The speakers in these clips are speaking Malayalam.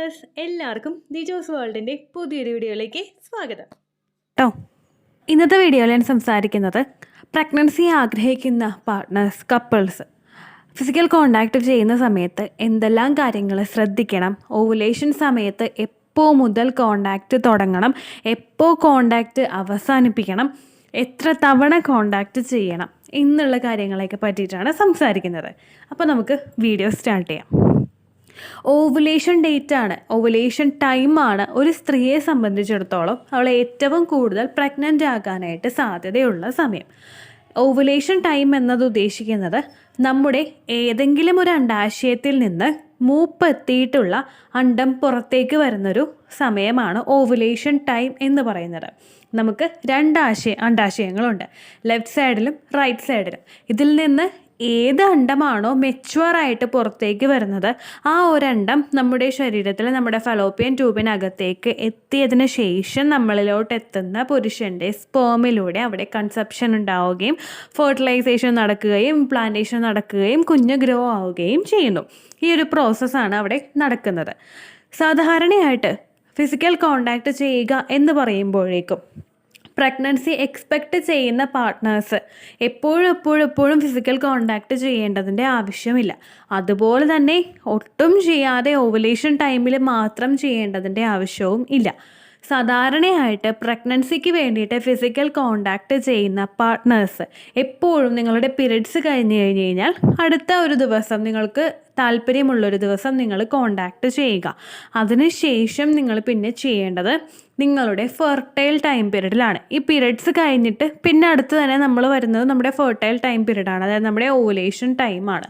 ഡിയേഴ്സ്, എല്ലാവർക്കും ദിജോസ് വേൾഡിൻ്റെ പുതിയൊരു വീഡിയോയിലേക്ക് സ്വാഗതം കേട്ടോ. ഇന്നത്തെ വീഡിയോയിൽ ഞാൻ സംസാരിക്കുന്നത് പ്രഗ്നൻസി ആഗ്രഹിക്കുന്ന പാർട്ട്നേഴ്സ്, കപ്പിൾസ് ഫിസിക്കൽ കോണ്ടാക്റ്റ് ചെയ്യുന്ന സമയത്ത് എന്തെല്ലാം കാര്യങ്ങൾ ശ്രദ്ധിക്കണം, ഓവുലേഷൻ സമയത്ത് എപ്പോൾ മുതൽ കോണ്ടാക്റ്റ് തുടങ്ങണം, എപ്പോൾ കോണ്ടാക്റ്റ് അവസാനിപ്പിക്കണം, എത്ര തവണ കോണ്ടാക്റ്റ് ചെയ്യണം എന്നുള്ള കാര്യങ്ങളെയൊക്കെ പറ്റിയിട്ടാണ് സംസാരിക്കുന്നത്. അപ്പോൾ നമുക്ക് വീഡിയോ സ്റ്റാർട്ട് ചെയ്യാം. ഓവുലേഷൻ ഡേറ്റാണ്, ഓവുലേഷൻ ടൈമാണ് ഒരു സ്ത്രീയെ സംബന്ധിച്ചിടത്തോളം അവളെ ഏറ്റവും കൂടുതൽ പ്രഗ്നൻ്റ് ആകാനായിട്ട് സാധ്യതയുള്ള സമയം. ഓവുലേഷൻ ടൈം എന്നത് ഉദ്ദേശിക്കുന്നത് നമ്മുടെ ഏതെങ്കിലും ഒരു അണ്ഡാശയത്തിൽ നിന്ന് മൂപ്പെത്തിയിട്ടുള്ള അണ്ഡം പുറത്തേക്ക് വരുന്നൊരു സമയമാണ് ഓവുലേഷൻ ടൈം എന്ന് പറയുന്നത്. നമുക്ക് രണ്ട് അണ്ഡാശയങ്ങളുണ്ട്, ലെഫ്റ്റ് സൈഡിലും റൈറ്റ് സൈഡിലും. ഇതിൽ നിന്ന് ഏത് അണ്ഡമാണോ മെച്യൂറായിട്ട് പുറത്തേക്ക് വരുന്നത് ആ ഒരണ്ഡം നമ്മുടെ ശരീരത്തിൽ നമ്മുടെ ഫലോപ്പിയൻ ട്യൂബിനകത്തേക്ക് എത്തിയതിന് ശേഷം നമ്മളിലോട്ട് എത്തുന്ന പുരുഷൻ്റെ സ്പേമിലൂടെ അവിടെ കൺസെപ്ഷൻ ഉണ്ടാവുകയും ഫെർട്ടിലൈസേഷൻ നടക്കുകയും ഇംപ്ലാന്റേഷൻ നടക്കുകയും കുഞ്ഞ് ഗ്രോ ആവുകയും ചെയ്യുന്നു. ഈ ഒരു പ്രോസസ്സാണ് അവിടെ നടക്കുന്നത്. സാധാരണയായിട്ട് ഫിസിക്കൽ കോണ്ടാക്റ്റ് ചെയ്യുക എന്ന് പറയുമ്പോഴേക്കും പ്രഗ്നൻസി എക്സ്പെക്റ്റ് ചെയ്യുന്ന പാർട്ട്നേഴ്സ് എപ്പോഴും ഫിസിക്കൽ കോണ്ടാക്റ്റ് ചെയ്യേണ്ടതിൻ്റെ ആവശ്യമില്ല. അതുപോലെ തന്നെ ഒട്ടും ചെയ്യാതെ ഓവുലേഷൻ ടൈമിൽ മാത്രം ചെയ്യേണ്ടതിൻ്റെ ആവശ്യവും ഇല്ല. സാധാരണയായിട്ട് പ്രഗ്നൻസിക്ക് വേണ്ടിയിട്ട് ഫിസിക്കൽ കോണ്ടാക്റ്റ് ചെയ്യുന്ന പാർട്ട്നേഴ്സ് എപ്പോഴും നിങ്ങളുടെ പീരിയഡ്സ് കഴിഞ്ഞ് കഴിഞ്ഞാൽ അടുത്ത ഒരു ദിവസം, നിങ്ങൾക്ക് താല്പര്യമുള്ളൊരു ദിവസം നിങ്ങൾ കോണ്ടാക്റ്റ് ചെയ്യുക. അതിനുശേഷം നിങ്ങൾ പിന്നെ ചെയ്യേണ്ടത് നിങ്ങളുടെ ഫെർട്ടൈൽ ടൈം പീരീഡിലാണ്. ഈ പീരിയഡ്സ് കഴിഞ്ഞിട്ട് പിന്നെ അടുത്ത് തന്നെ നമ്മൾ വരുന്നത് നമ്മുടെ ഫെർട്ടൈൽ ടൈം പീരീഡാണ്, അതായത് നമ്മുടെ ഓവുലേഷൻ ടൈമാണ്.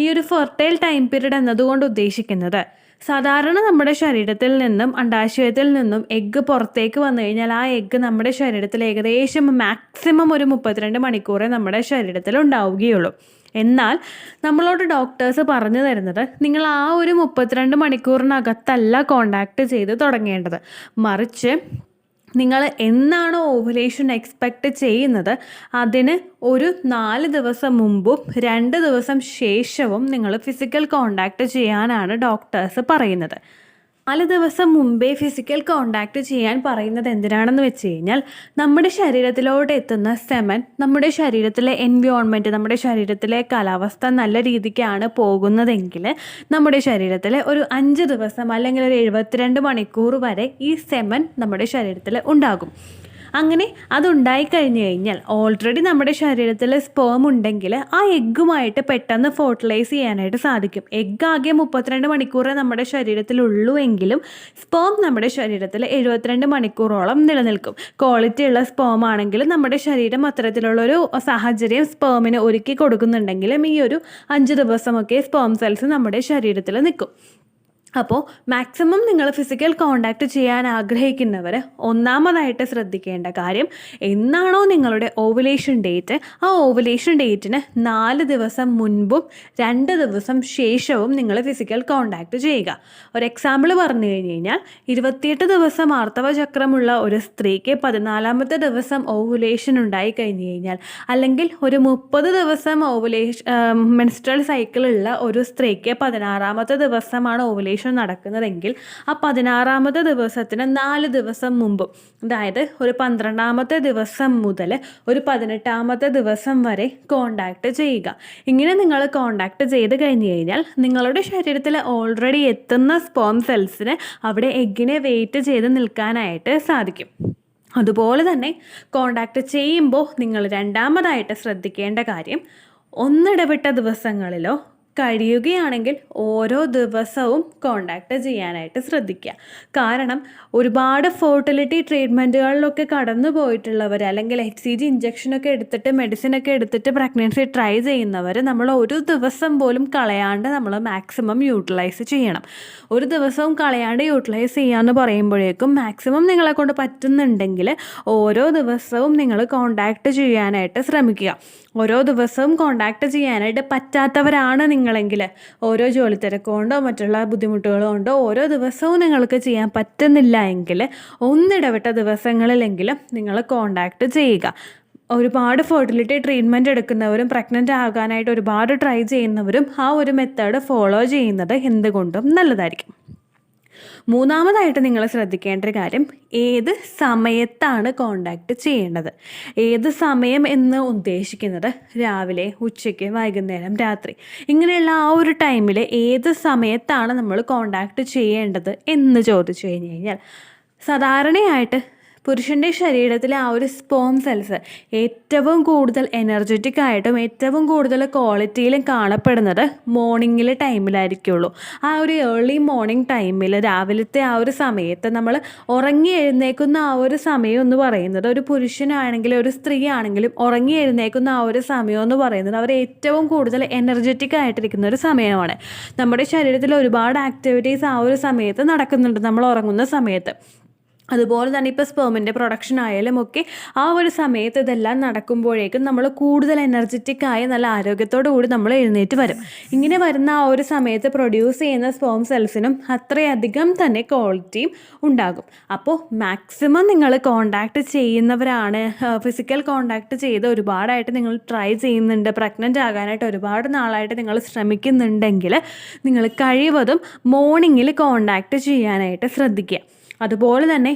ഈ ഒരു ഫെർട്ടൈൽ ടൈം പീരീഡ് എന്നതുകൊണ്ട് ഉദ്ദേശിക്കുന്നത് സാധാരണ നമ്മുടെ ശരീരത്തിൽ നിന്നും അണ്ഡാശയത്തിൽ നിന്നും എഗ്ഗ് പുറത്തേക്ക് വന്നു കഴിഞ്ഞാൽ ആ എഗ്ഗ് നമ്മുടെ ശരീരത്തിൽ ഏകദേശം മാക്സിമം ഒരു 32 മണിക്കൂറേ നമ്മുടെ ശരീരത്തിൽ ഉണ്ടാവുകയുള്ളൂ. എന്നാൽ നമ്മളോട് ഡോക്ടേഴ്സ് പറഞ്ഞു തരുന്നത് നിങ്ങൾ ആ ഒരു 32 മണിക്കൂറിനകത്തല്ല കോണ്ടാക്റ്റ് ചെയ്ത് തുടങ്ങേണ്ടത്, മറിച്ച് നിങ്ങൾ എന്നാണോ ഓവുലേഷൻ എക്സ്പെക്റ്റ് ചെയ്യുന്നത് അതിന് ഒരു 4 ദിവസം മുമ്പും 2 ദിവസം ശേഷവും നിങ്ങൾ ഫിസിക്കൽ കോണ്ടാക്റ്റ് ചെയ്യാനാണ് ഡോക്ടേഴ്സ് പറയുന്നത്. 4 ദിവസം മുമ്പേ ഫിസിക്കൽ കോണ്ടാക്റ്റ് ചെയ്യാൻ പറയുന്നത് എന്തിനാണെന്ന് വെച്ച് കഴിഞ്ഞാൽ നമ്മുടെ ശരീരത്തിലോട്ട് എത്തുന്ന സെമൻ നമ്മുടെ ശരീരത്തിലെ എൻവയോൺമെൻറ്റ്, നമ്മുടെ ശരീരത്തിലെ കാലാവസ്ഥ നല്ല രീതിക്കാണ് പോകുന്നതെങ്കിൽ നമ്മുടെ ശരീരത്തിൽ ഒരു 5 ദിവസം അല്ലെങ്കിൽ ഒരു 72 മണിക്കൂർ വരെ ഈ സെമൻ നമ്മുടെ ശരീരത്തിൽ ഉണ്ടാകും. അങ്ങനെ അതുണ്ടായിക്കഴിഞ്ഞ് കഴിഞ്ഞാൽ ഓൾറെഡി നമ്മുടെ ശരീരത്തിൽ സ്പേം ഉണ്ടെങ്കിൽ ആ എഗ്ഗുമായിട്ട് പെട്ടെന്ന് ഫെർട്ടിലൈസ് ചെയ്യാനായിട്ട് സാധിക്കും. എഗ്ഗ് ആകെ 32 മണിക്കൂറേ നമ്മുടെ ശരീരത്തിലുള്ളൂ എങ്കിലും സ്പേം നമ്മുടെ ശരീരത്തിൽ 72 മണിക്കൂറോളം നിലനിൽക്കും. ക്വാളിറ്റി ഉള്ള സ്പേം ആണെങ്കിൽ നമ്മുടെ ശരീരം അത്തരത്തിലുള്ളൊരു സാഹചര്യം സ്പേമിന് ഒരുക്കി കൊടുക്കുന്നുണ്ടെങ്കിലും ഈ ഒരു 5 ദിവസമൊക്കെ സ്പേം സെൽസ് നമ്മുടെ ശരീരത്തിൽ നിൽക്കും. അപ്പോൾ മാക്സിമം നിങ്ങൾ ഫിസിക്കൽ കോണ്ടാക്റ്റ് ചെയ്യാൻ ആഗ്രഹിക്കുന്നവർ ഒന്നാമതായിട്ട് ശ്രദ്ധിക്കേണ്ട കാര്യം, എന്നാണോ നിങ്ങളുടെ ഓവുലേഷൻ ഡേറ്റ് ആ ഓവുലേഷൻ ഡേറ്റിന് 4 ദിവസം മുൻപും 2 ദിവസം ശേഷവും നിങ്ങൾ ഫിസിക്കൽ കോണ്ടാക്റ്റ് ചെയ്യുക. ഒരു എക്സാമ്പിൾ പറഞ്ഞു കഴിഞ്ഞ് കഴിഞ്ഞാൽ 28 ദിവസം ആർത്തവ ചക്രമുള്ള ഒരു സ്ത്രീക്ക് 14ാമത്തെ ദിവസം ഓവുലേഷൻ ഉണ്ടായി കഴിഞ്ഞ് കഴിഞ്ഞാൽ, അല്ലെങ്കിൽ ഒരു 30 ദിവസം മെൻസ്ട്രൽ സൈക്കിളുള്ള ഒരു സ്ത്രീക്ക് 16ാമത്തെ ദിവസമാണ് ഓവുലേഷൻ നടക്കുന്നതെങ്കിൽ ആ 16ാമത്തെ ദിവസത്തിന് 4 ദിവസം മുമ്പും, അതായത് ഒരു 12ാമത്തെ ദിവസം മുതൽ ഒരു 18ാമത്തെ ദിവസം വരെ കോണ്ടാക്റ്റ് ചെയ്യുക. ഇങ്ങനെ നിങ്ങൾ കോണ്ടാക്റ്റ് ചെയ്ത് കഴിഞ്ഞ് കഴിഞ്ഞാൽ നിങ്ങളുടെ ശരീരത്തിൽ ഓൾറെഡി എത്തുന്ന സ്പേം സെൽസിന് അവിടെ എഗ്ഗിനെ വെയിറ്റ് ചെയ്ത് നിൽക്കാനായിട്ട് സാധിക്കും. അതുപോലെ തന്നെ കോണ്ടാക്റ്റ് ചെയ്യുമ്പോൾ നിങ്ങൾ രണ്ടാമതായിട്ട് ശ്രദ്ധിക്കേണ്ട കാര്യം, ഒന്നിടവിട്ട ദിവസങ്ങളിലോ കഴിയുകയാണെങ്കിൽ ഓരോ ദിവസവും കോണ്ടാക്റ്റ് ചെയ്യാനായിട്ട് ശ്രദ്ധിക്കുക. കാരണം ഒരുപാട് ഫെർട്ടിലിറ്റി ട്രീറ്റ്മെൻറ്റുകളിലൊക്കെ കടന്നു പോയിട്ടുള്ളവർ, അല്ലെങ്കിൽ HCG ഇഞ്ചക്ഷനൊക്കെ എടുത്തിട്ട് മെഡിസിനൊക്കെ എടുത്തിട്ട് പ്രഗ്നൻസി ട്രൈ ചെയ്യുന്നവർ നമ്മൾ ഒരു ദിവസം പോലും കളയാണ്ട് നമ്മൾ മാക്സിമം യൂട്ടിലൈസ് ചെയ്യണം. ഒരു ദിവസവും കളയാണ്ട് യൂട്ടിലൈസ് ചെയ്യാമെന്ന് പറയുമ്പോഴേക്കും മാക്സിമം നിങ്ങളെ കൊണ്ട് പറ്റുന്നുണ്ടെങ്കിൽ ഓരോ ദിവസവും നിങ്ങൾ കോണ്ടാക്റ്റ് ചെയ്യാനായിട്ട് ശ്രമിക്കുക. ഓരോ ദിവസവും കോണ്ടാക്റ്റ് ചെയ്യാനായിട്ട് പറ്റാത്തവരാണ് നിങ്ങളെങ്കിൽ, ഓരോ ജോലി തിരക്കുകൊണ്ടോ മറ്റുള്ള ബുദ്ധിമുട്ടുകളോ കൊണ്ടോ ഓരോ ദിവസവും നിങ്ങൾക്ക് ചെയ്യാൻ പറ്റുന്നില്ല എങ്കിൽ ഒന്നിടവിട്ട ദിവസങ്ങളിലെങ്കിലും നിങ്ങൾ കോണ്ടാക്റ്റ് ചെയ്യുക. ഒരുപാട് ഫെർട്ടിലിറ്റി ട്രീറ്റ്മെൻറ്റ് എടുക്കുന്നവരും പ്രഗ്നൻ്റ് ആകാനായിട്ട് ഒരുപാട് ട്രൈ ചെയ്യുന്നവരും ആ ഒരു മെത്തേഡ് ഫോളോ ചെയ്യുന്നത് എന്തുകൊണ്ടും നല്ലതായിരിക്കും. മൂന്നാമതായിട്ട് നിങ്ങൾ ശ്രദ്ധിക്കേണ്ട ഒരു കാര്യം, ഏത് സമയത്താണ് കോണ്ടാക്റ്റ് ചെയ്യേണ്ടത്. ഏത് സമയം എന്ന് ഉദ്ദേശിക്കുന്നത് രാവിലെ, ഉച്ചയ്ക്ക്, വൈകുന്നേരം, രാത്രി, ഇങ്ങനെയുള്ള ആ ഒരു ടൈമിൽ ഏത് സമയത്താണ് നമ്മൾ കോണ്ടാക്റ്റ് ചെയ്യേണ്ടത് എന്ന് ചോദിച്ചു കഴിഞ്ഞ് കഴിഞ്ഞാൽ, സാധാരണയായിട്ട് പുരുഷൻ്റെ ശരീരത്തിലെ ആ ഒരു സ്പേം സെൽസ് ഏറ്റവും കൂടുതൽ എനർജറ്റിക് ആയിട്ടും ഏറ്റവും കൂടുതൽ ക്വാളിറ്റിയിലും കാണപ്പെടുന്നത് മോർണിംഗിലെ ടൈമിലായിരിക്കുള്ളൂ. ആ ഒരു ഏർലി മോർണിംഗ് ടൈമിൽ, രാവിലത്തെ ആ ഒരു സമയത്ത് നമ്മൾ ഉറങ്ങി എഴുന്നേൽക്കുന്ന ആ ഒരു സമയം എന്ന് പറയുന്നത്, ഒരു പുരുഷനാണെങ്കിലും ഒരു സ്ത്രീ ആണെങ്കിലും ഉറങ്ങി എഴുന്നേൽക്കുന്ന ആ ഒരു സമയം എന്ന് പറയുന്നത് അവർ ഏറ്റവും കൂടുതൽ എനർജറ്റിക് ആയിട്ടിരിക്കുന്ന ഒരു സമയമാണ്. നമ്മുടെ ശരീരത്തിൽ ഒരുപാട് ആക്ടിവിറ്റീസ് ആ ഒരു സമയത്ത് നടക്കുന്നുണ്ട്, നമ്മൾ ഉറങ്ങുന്ന സമയത്ത്. അതുപോലെ തന്നെ ഇപ്പോൾ സ്പേമിൻ്റെ പ്രൊഡക്ഷൻ ആയാലും ഒക്കെ ആ ഒരു സമയത്ത് ഇതെല്ലാം നടക്കുമ്പോഴേക്കും നമ്മൾ കൂടുതൽ എനർജറ്റിക് ആയി നല്ല ആരോഗ്യത്തോടു കൂടി നമ്മൾ എഴുന്നേറ്റ് വരും. ഇങ്ങനെ വരുന്ന ആ ഒരു സമയത്ത് പ്രൊഡ്യൂസ് ചെയ്യുന്ന സ്പേം സെൽസിനും അത്രയധികം തന്നെ ക്വാളിറ്റിയും ഉണ്ടാകും. അപ്പോൾ മാക്സിമം നിങ്ങൾ കോണ്ടാക്ട് ചെയ്യുന്നവരാണ്, ഫിസിക്കൽ കോണ്ടാക്ട് ചെയ്ത് ഒരുപാടായിട്ട് നിങ്ങൾ ട്രൈ ചെയ്യുന്നുണ്ട്, പ്രഗ്നൻ്റ് ആകാനായിട്ട് ഒരുപാട് നാളായിട്ട് നിങ്ങൾ ശ്രമിക്കുന്നുണ്ടെങ്കിൽ നിങ്ങൾ കഴിവതും മോർണിംഗിൽ കോണ്ടാക്ട് ചെയ്യാനായിട്ട് ശ്രദ്ധിക്കുക. അതുപോലെ തന്നെ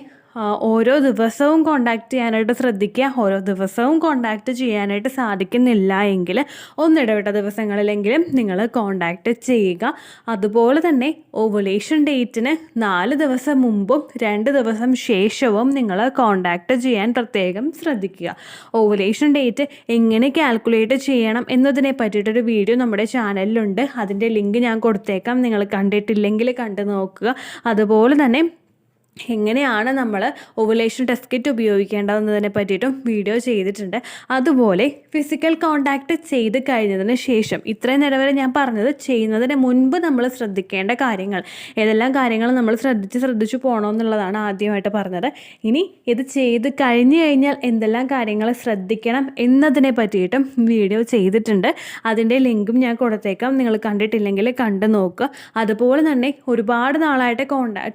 ഓരോ ദിവസവും കോണ്ടാക്ട് ചെയ്യാനായിട്ട് ശ്രദ്ധിക്കുക. ഓരോ ദിവസവും കോണ്ടാക്ട് ചെയ്യാനായിട്ട് സാധിക്കുന്നില്ല എങ്കിൽ ഒന്നിടവിട്ട ദിവസങ്ങളിലെങ്കിലും നിങ്ങൾ കോണ്ടാക്ട് ചെയ്യുക. അതുപോലെ തന്നെ ഓവുലേഷൻ ഡേറ്റിന് 4 ദിവസം മുമ്പും 2 ദിവസം ശേഷവും നിങ്ങൾ കോണ്ടാക്ട് ചെയ്യാൻ പ്രത്യേകം ശ്രദ്ധിക്കുക. ഓവുലേഷൻ ഡേറ്റ് എങ്ങനെ കാൽക്കുലേറ്റ് ചെയ്യണം എന്നതിനെ പറ്റിയിട്ടൊരു വീഡിയോ നമ്മുടെ ചാനലിലുണ്ട്. അതിൻ്റെ ലിങ്ക് ഞാൻ കൊടുത്തേക്കാം, നിങ്ങൾ കണ്ടിട്ടില്ലെങ്കിൽ കണ്ടു നോക്കുക. അതുപോലെ തന്നെ എങ്ങനെയാണ് നമ്മൾ ഓവുലേഷൻ ടെസ്റ്റ് കിറ്റ് ഉപയോഗിക്കേണ്ടതെന്നതിനെ പറ്റിയിട്ടും വീഡിയോ ചെയ്തിട്ടുണ്ട്. അതുപോലെ ഫിസിക്കൽ കോണ്ടാക്ട് ചെയ്ത് കഴിഞ്ഞതിന് ശേഷം, ഇത്രയും നേരം വരെ ഞാൻ പറഞ്ഞത് ചെയ്യുന്നതിന് മുൻപ് നമ്മൾ ശ്രദ്ധിക്കേണ്ട കാര്യങ്ങൾ, ഏതെല്ലാം കാര്യങ്ങൾ നമ്മൾ ശ്രദ്ധിച്ചു പോകണമെന്നുള്ളതാണ് ആദ്യമായിട്ട് പറഞ്ഞത്. ഇനി ഇത് ചെയ്ത് കഴിഞ്ഞ് കഴിഞ്ഞാൽ എന്തെല്ലാം കാര്യങ്ങൾ ശ്രദ്ധിക്കണം എന്നതിനെ പറ്റിയിട്ടും വീഡിയോ ചെയ്തിട്ടുണ്ട്. അതിൻ്റെ ലിങ്കും ഞാൻ കൊടുത്തേക്കാം, നിങ്ങൾ കണ്ടിട്ടില്ലെങ്കിൽ കണ്ടു നോക്കുക. അതുപോലെ തന്നെ ഒരുപാട് നാളായിട്ട്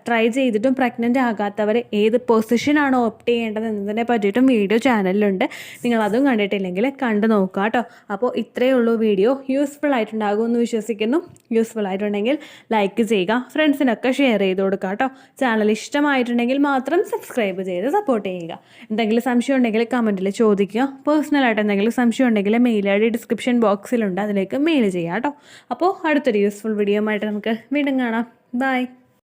ട്രൈ ചെയ്തിട്ടും പ്രഗ്നൻ്റ് ആകാത്തവർ ഏത് പൊസിഷനാണോ ഓപ്റ്റ് ചെയ്യേണ്ടത് എന്നതിനെ പറ്റിയിട്ടും വീഡിയോ ചാനലിലുണ്ട്, നിങ്ങളതും കണ്ടിട്ടില്ലെങ്കിൽ കണ്ടു നോക്കുക കേട്ടോ. അപ്പോൾ ഇത്രയേ ഉള്ളൂ വീഡിയോ. യൂസ്ഫുൾ ആയിട്ടുണ്ടാകുമെന്ന് വിശ്വസിക്കുന്നു. യൂസ്ഫുൾ ആയിട്ടുണ്ടെങ്കിൽ ലൈക്ക് ചെയ്യുക, ഫ്രണ്ട്സിനൊക്കെ ഷെയർ ചെയ്ത് കൊടുക്കുക കേട്ടോ. ചാനൽ ഇഷ്ടമായിട്ടുണ്ടെങ്കിൽ മാത്രം സബ്സ്ക്രൈബ് ചെയ്ത് സപ്പോർട്ട് ചെയ്യുക. എന്തെങ്കിലും സംശയം ഉണ്ടെങ്കിൽ കമൻറ്റിൽ ചോദിക്കുക. പേഴ്സണലായിട്ട് എന്തെങ്കിലും സംശയം ഉണ്ടെങ്കിൽ മെയിൽ ഐ ഡി ഡിസ്ക്രിപ്ഷൻ ബോക്സിലുണ്ട്, അതിലേക്ക് മെയിൽ ചെയ്യുക കേട്ടോ. അപ്പോൾ അടുത്തൊരു യൂസ്ഫുൾ വീഡിയോ ആയിട്ട് നമുക്ക് വീണ്ടും കാണാം. ബൈ.